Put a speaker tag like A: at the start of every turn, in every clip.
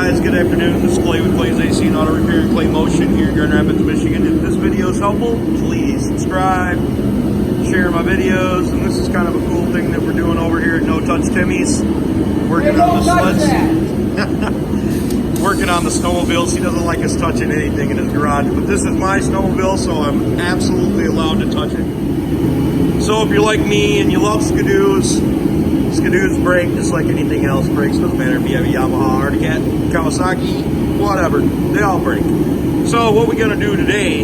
A: guys, good afternoon. This is Clay with Clay's AC and Auto Repair and Clay Motion here in Grand Rapids, Michigan. If this video is helpful, please subscribe, share my videos, and this is kind of a cool thing that we're doing over here at No Touch Timmy's. Working on the sleds. Working on the snowmobiles. He doesn't like us touching anything in his garage, but this is my snowmobile, so I'm absolutely allowed to touch it. So if you're like me and you love Skidoos, Skidoos break just like anything else breaks. Doesn't matter if you have a Yamaha, Arctic Cat, Kawasaki, whatever. They all break. So what we're going to do today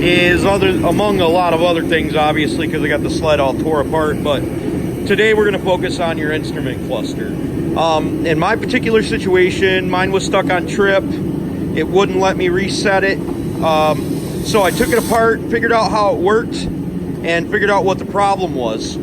A: is, among a lot of other things, obviously, because I got the sled all tore apart, but today we're going to focus on your instrument cluster. In my particular situation, mine was stuck on trip. It wouldn't let me reset it. So I took it apart, figured out how it worked, and figured out what the problem was.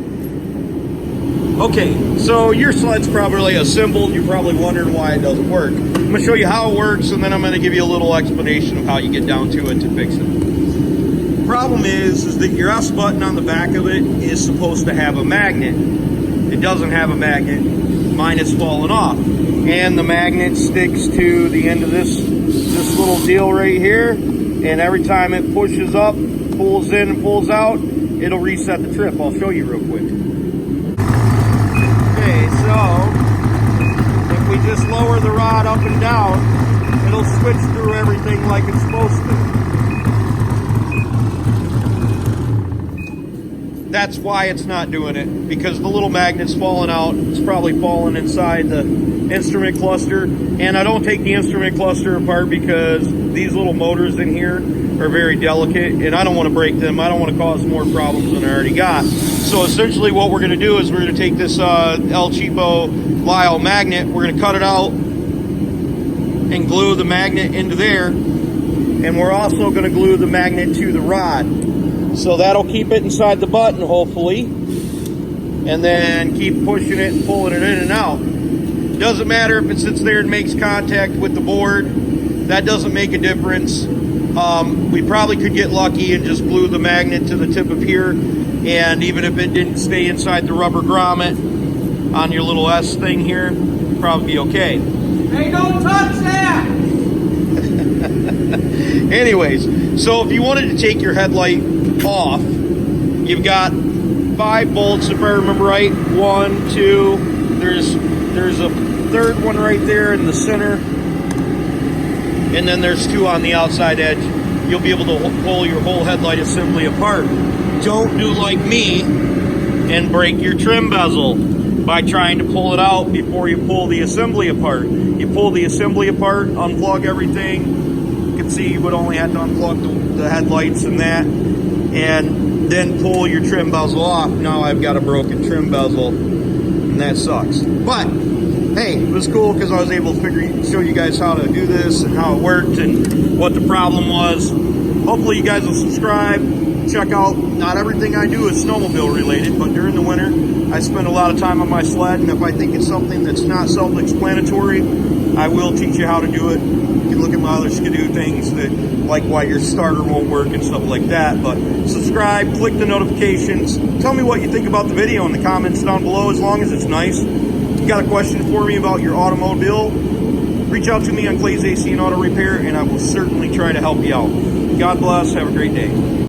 A: Okay, so your sled's probably assembled. You're probably wondering why it doesn't work. I'm going to show you how it works, and then I'm going to give you a little explanation of how you get down to it to fix it. The problem is that your S button on the back of it is supposed to have a magnet. It doesn't have a magnet. Mine is fallen off. And the magnet sticks to the end of this little deal right here. And every time it pushes up, pulls in and pulls out, it'll reset the trip. I'll show you real quick. Okay, so if we just lower the rod up and down, it'll switch through everything like it's supposed to. That's why it's not doing it, because the little magnet's falling out. It's probably falling inside the instrument cluster. And I don't take the instrument cluster apart because these little motors in here are very delicate, and I don't want to break them. I don't want to cause more problems than I already got. So essentially what we're going to do is we're going to take this El Cheapo Lyle magnet, we're going to cut it out and glue the magnet into there, and we're also going to glue the magnet to the rod. So that'll keep it inside the button, hopefully, and then keep pushing it and pulling it in and out. Doesn't matter if it sits there and makes contact with the board. That doesn't make a difference. We probably could get lucky and just glue the magnet to the tip of here, and even if it didn't stay inside the rubber grommet on your little S thing here, probably be okay.
B: Hey, don't touch that!
A: Anyways, so if you wanted to take your headlight off, you've got 5 bolts, if I remember right. 1, 2, there's a third one right there in the center, and then there's 2 on the outside edge. You'll be able to pull your whole headlight assembly apart. Don't do like me and break your trim bezel by trying to pull it out before you pull the assembly apart. You pull the assembly apart, unplug everything. You can see you would only have to unplug the headlights and that, and then pull your trim bezel off. Now I've got a broken trim bezel, and that sucks. But hey, it was cool because I was able to show you guys how to do this and how it worked and what the problem was. Hopefully you guys will subscribe. Check out, not everything I do is snowmobile related, but during the winter I spend a lot of time on my sled, and if I think it's something that's not self-explanatory, I will teach you how to do it. You can look at my other Skidoo things, that like why your starter won't work and stuff like that. But subscribe, click the notifications, tell me what you think about the video in the comments down below, as long as it's nice. If you got a question for me about your automobile, reach out to me on Clay's AC and Auto Repair, and I will certainly try to help you out. God bless. Have a great day.